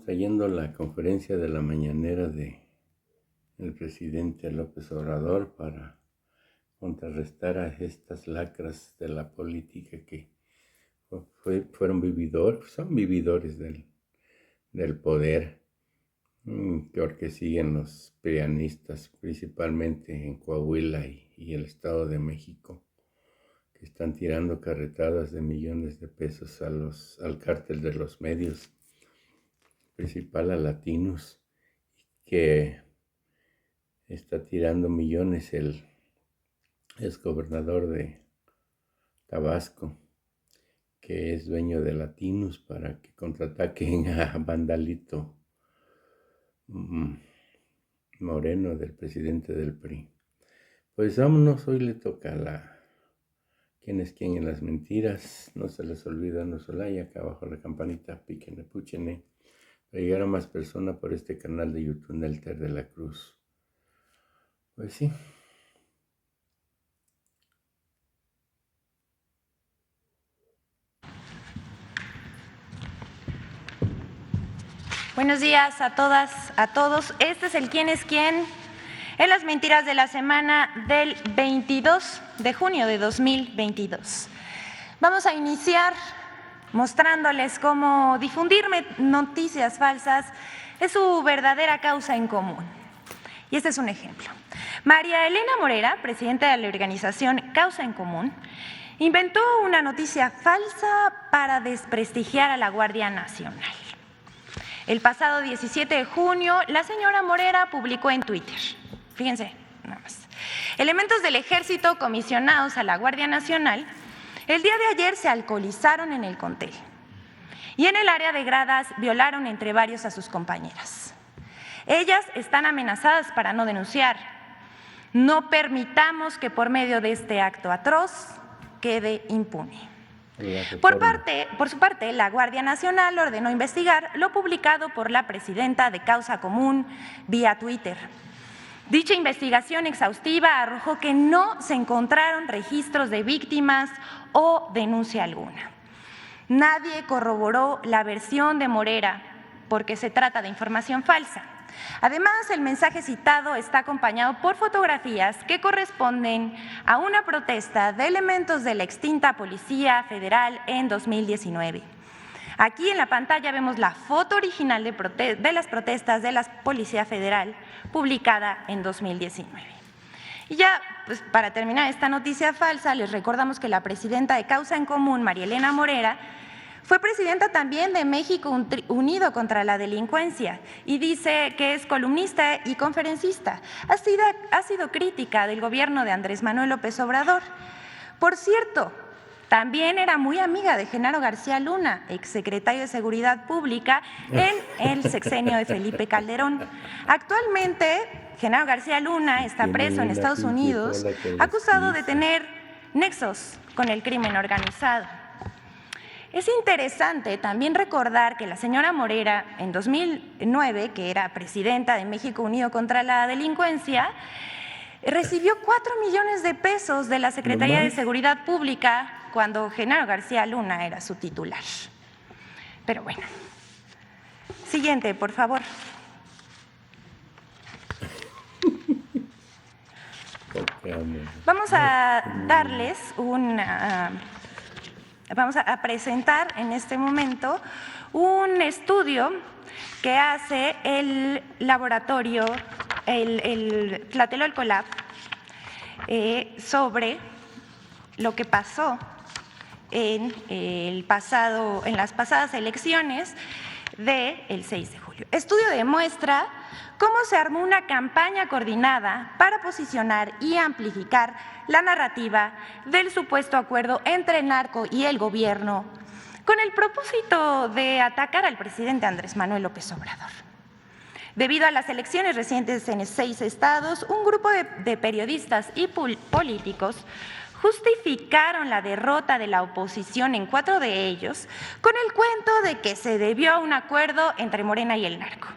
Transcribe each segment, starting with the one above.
trayendo la conferencia de la mañanera del presidente López Obrador para contrarrestar a estas lacras de la política que son vividores del poder, porque siguen los prianistas, principalmente en Coahuila y el Estado de México, que están tirando carretadas de millones de pesos al cártel de los medios, principal a Latinos, que está tirando millones el exgobernador de Tabasco, que es dueño de Latinos, para que contraataquen a Vandalito Moreno, del presidente del PRI. Pues vámonos, hoy le toca quién es quién en las mentiras. No se les olvida, no solaya, acá abajo la campanita, píquenle, púchenle, para llegar a más personas por este canal de YouTube Nelter de la Cruz. Pues sí. Buenos días a todas, a todos. Este es el quién es quién en las mentiras de la semana del 22 de junio de 2022. Vamos a iniciar mostrándoles cómo difundir noticias falsas es su verdadera causa en común. Y este es un ejemplo. María Elena Morera, presidenta de la organización Causa en Común, inventó una noticia falsa para desprestigiar a la Guardia Nacional. El pasado 17 de junio, la señora Morera publicó en Twitter, fíjense nada más, elementos del Ejército comisionados a la Guardia Nacional el día de ayer se alcoholizaron en el Contel y en el área de gradas violaron entre varios a sus compañeras. Ellas están amenazadas para no denunciar. No permitamos que por medio de este acto atroz quede impune. Por su parte, la Guardia Nacional ordenó investigar lo publicado por la presidenta de Causa Común vía Twitter. Dicha investigación exhaustiva arrojó que no se encontraron registros de víctimas o denuncia alguna. Nadie corroboró la versión de Morera porque se trata de información falsa. Además, el mensaje citado está acompañado por fotografías que corresponden a una protesta de elementos de la extinta Policía Federal en 2019. Aquí en la pantalla vemos la foto original de las protestas de la Policía Federal publicada en 2019. Y ya, pues, para terminar esta noticia falsa, les recordamos que la presidenta de Causa en Común, María Elena Morera, fue presidenta también de México Unido contra la Delincuencia y dice que es columnista y conferencista. Ha sido crítica del gobierno de Andrés Manuel López Obrador. Por cierto, también era muy amiga de Genaro García Luna, exsecretario de Seguridad Pública en el sexenio de Felipe Calderón. Actualmente, Genaro García Luna está preso en Estados Unidos, acusado de tener nexos con el crimen organizado. Es interesante también recordar que la señora Morera, en 2009, que era presidenta de México Unido contra la Delincuencia, recibió 4 millones de pesos de la Secretaría de Seguridad Pública cuando Genaro García Luna era su titular. Pero bueno, siguiente, por favor. Vamos a darles vamos a presentar en este momento un estudio que hace el laboratorio, el Tlatelolco Lab, sobre lo que pasó en las pasadas elecciones del 6 de julio. Estudio demuestra cómo se armó una campaña coordinada para posicionar y amplificar la narrativa del supuesto acuerdo entre el narco y el gobierno con el propósito de atacar al presidente Andrés Manuel López Obrador. Debido a las elecciones recientes en 6 estados, un grupo de periodistas y políticos justificaron la derrota de la oposición en 4 de ellos con el cuento de que se debió a un acuerdo entre Morena y el narco.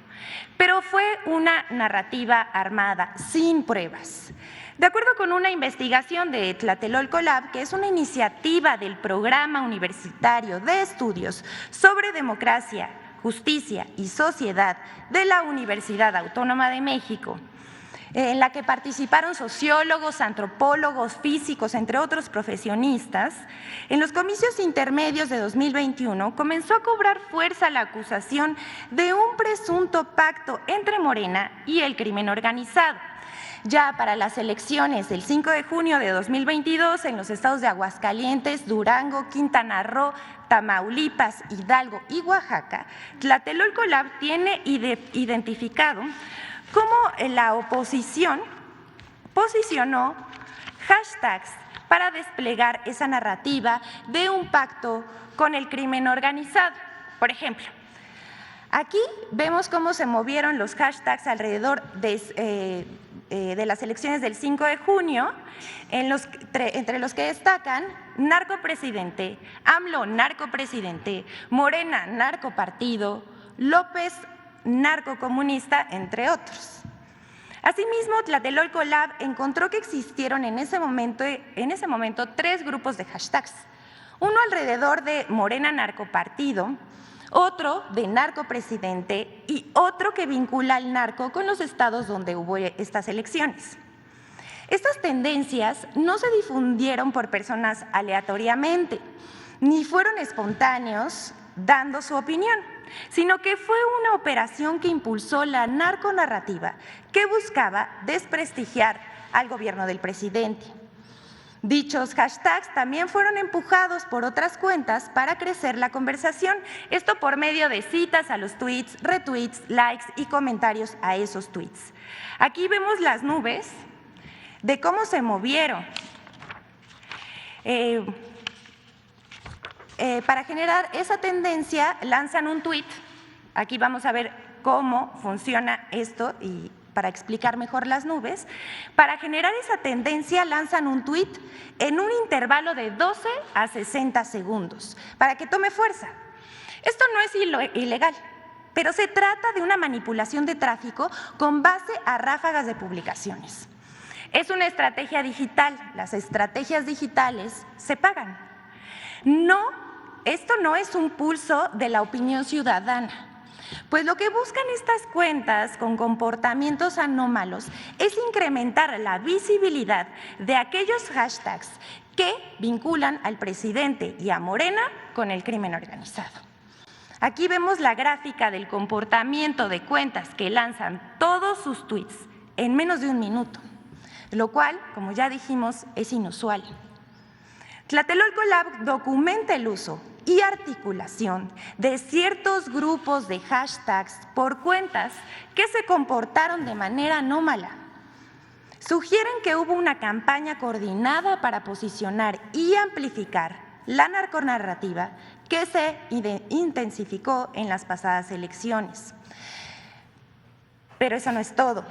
Pero fue una narrativa armada, sin pruebas. De acuerdo con una investigación de Tlatelolco Lab, que es una iniciativa del Programa Universitario de Estudios sobre Democracia, Justicia y Sociedad de la Universidad Autónoma de México, en la que participaron sociólogos, antropólogos, físicos, entre otros profesionistas, en los comicios intermedios de 2021 comenzó a cobrar fuerza la acusación de un presunto pacto entre Morena y el crimen organizado. Ya para las elecciones del 5 de junio de 2022 en los estados de Aguascalientes, Durango, Quintana Roo, Tamaulipas, Hidalgo y Oaxaca, Tlatelolco Lab tiene identificado cómo la oposición posicionó hashtags para desplegar esa narrativa de un pacto con el crimen organizado. Por ejemplo, aquí vemos cómo se movieron los hashtags alrededor de las elecciones del 5 de junio, entre los que destacan narcopresidente, AMLO narcopresidente, Morena narcopartido, López narcocomunista, entre otros. Asimismo, Tlatelolco Lab encontró que existieron en ese momento 3 grupos de hashtags, uno alrededor de Morena narcopartido, otro de narcopresidente y otro que vincula al narco con los estados donde hubo estas elecciones. Estas tendencias no se difundieron por personas aleatoriamente, ni fueron espontáneos dando su opinión, sino que fue una operación que impulsó la narconarrativa que buscaba desprestigiar al gobierno del presidente. Dichos hashtags también fueron empujados por otras cuentas para crecer la conversación, esto por medio de citas a los tweets, retweets, likes y comentarios a esos tweets. Aquí vemos las nubes de cómo se movieron. Para generar esa tendencia lanzan un tweet. Aquí vamos a ver cómo funciona esto y para explicar mejor las nubes. Para generar esa tendencia lanzan un tuit en un intervalo de 12 a 60 segundos para que tome fuerza. Esto no es ilegal, pero se trata de una manipulación de tráfico con base a ráfagas de publicaciones. Es una estrategia digital, las estrategias digitales se pagan. Esto no es un pulso de la opinión ciudadana. Pues lo que buscan estas cuentas con comportamientos anómalos es incrementar la visibilidad de aquellos hashtags que vinculan al presidente y a Morena con el crimen organizado. Aquí vemos la gráfica del comportamiento de cuentas que lanzan todos sus tweets en menos de un minuto, lo cual, como ya dijimos, es inusual. Tlatelolco Lab documenta el uso y articulación de ciertos grupos de hashtags por cuentas que se comportaron de manera anómala. Sugieren que hubo una campaña coordinada para posicionar y amplificar la narconarrativa que se intensificó en las pasadas elecciones. Pero eso no es todo.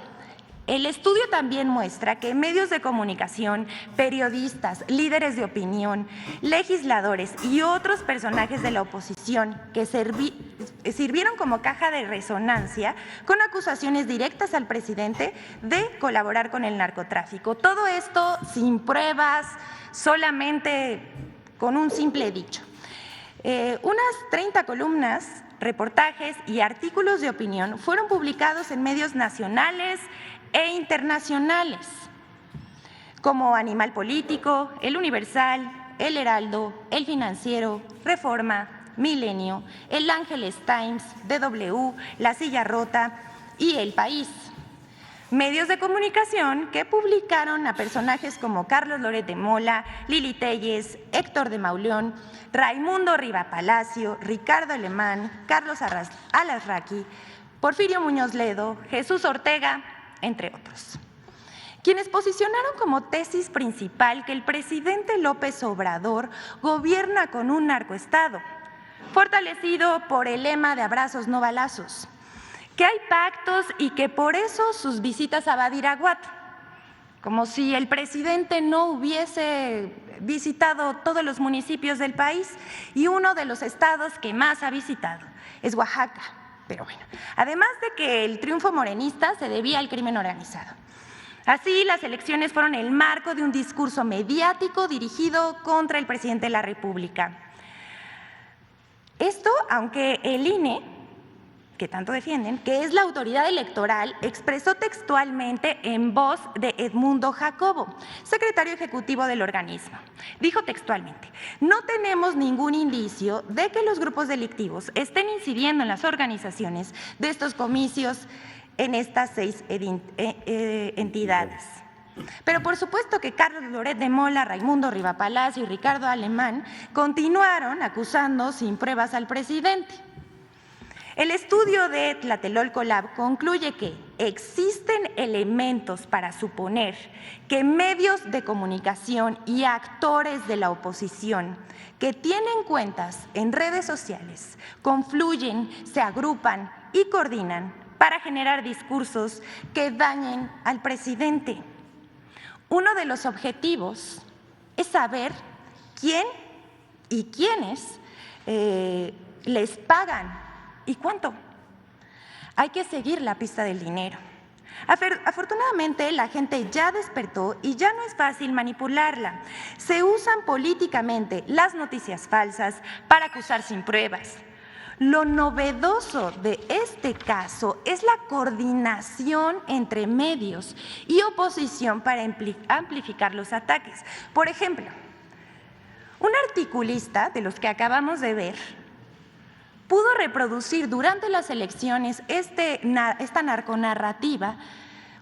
El estudio también muestra que medios de comunicación, periodistas, líderes de opinión, legisladores y otros personajes de la oposición que sirvieron como caja de resonancia con acusaciones directas al presidente de colaborar con el narcotráfico. Todo esto sin pruebas, solamente con un simple dicho. Unas 30 columnas, reportajes y artículos de opinión fueron publicados en medios nacionales e internacionales, como Animal Político, El Universal, El Heraldo, El Financiero, Reforma, Milenio, El Ángeles Times, DW, La Silla Rota y El País. Medios de comunicación que publicaron a personajes como Carlos Loret de Mola, Lili Téllez, Héctor de Mauleón, Raimundo Riva Palacio, Ricardo Alemán, Carlos Alarraqui, Porfirio Muñoz Ledo, Jesús Ortega, entre otros, quienes posicionaron como tesis principal que el presidente López Obrador gobierna con un narcoestado, fortalecido por el lema de abrazos no balazos, que hay pactos y que por eso sus visitas a Badiraguato, como si el presidente no hubiese visitado todos los municipios del país y uno de los estados que más ha visitado es Oaxaca. Pero bueno, además de que el triunfo morenista se debía al crimen organizado. Así, las elecciones fueron el marco de un discurso mediático dirigido contra el presidente de la República. Esto, aunque el INE que tanto defienden, que es la autoridad electoral, expresó textualmente en voz de Edmundo Jacobo, secretario ejecutivo del organismo. Dijo textualmente: no tenemos ningún indicio de que los grupos delictivos estén incidiendo en las organizaciones de estos comicios en estas 6 entidades. Pero por supuesto que Carlos Loret de Mola, Raimundo Rivapalacio y Ricardo Alemán continuaron acusando sin pruebas al presidente. El estudio de Tlatelolco Lab concluye que existen elementos para suponer que medios de comunicación y actores de la oposición que tienen cuentas en redes sociales confluyen, se agrupan y coordinan para generar discursos que dañen al presidente. Uno de los objetivos es saber quién y quiénes les pagan y cuánto. Hay que seguir la pista del dinero. Afortunadamente, la gente ya despertó y ya no es fácil manipularla. Se usan políticamente las noticias falsas para acusar sin pruebas. Lo novedoso de este caso es la coordinación entre medios y oposición para amplificar los ataques. Por ejemplo, un articulista de los que acabamos de ver pudo reproducir durante las elecciones esta narconarrativa,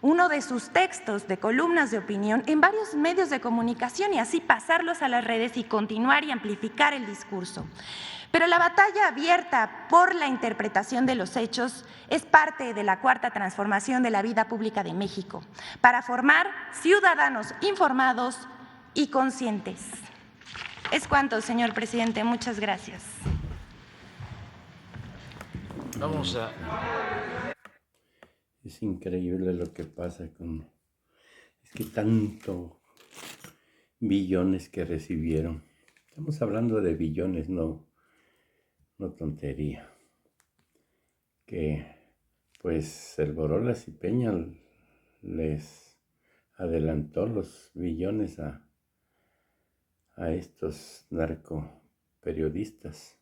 uno de sus textos de columnas de opinión en varios medios de comunicación y así pasarlos a las redes y continuar y amplificar el discurso. Pero la batalla abierta por la interpretación de los hechos es parte de la cuarta transformación de la vida pública de México, para formar ciudadanos informados y conscientes. Es cuanto, señor presidente. Muchas gracias. Vamos a... Es increíble lo que pasa con... Es que tanto billones que recibieron. Estamos hablando de billones, no tontería. Que pues el Borolas y Peña les adelantó los billones a estos narcoperiodistas.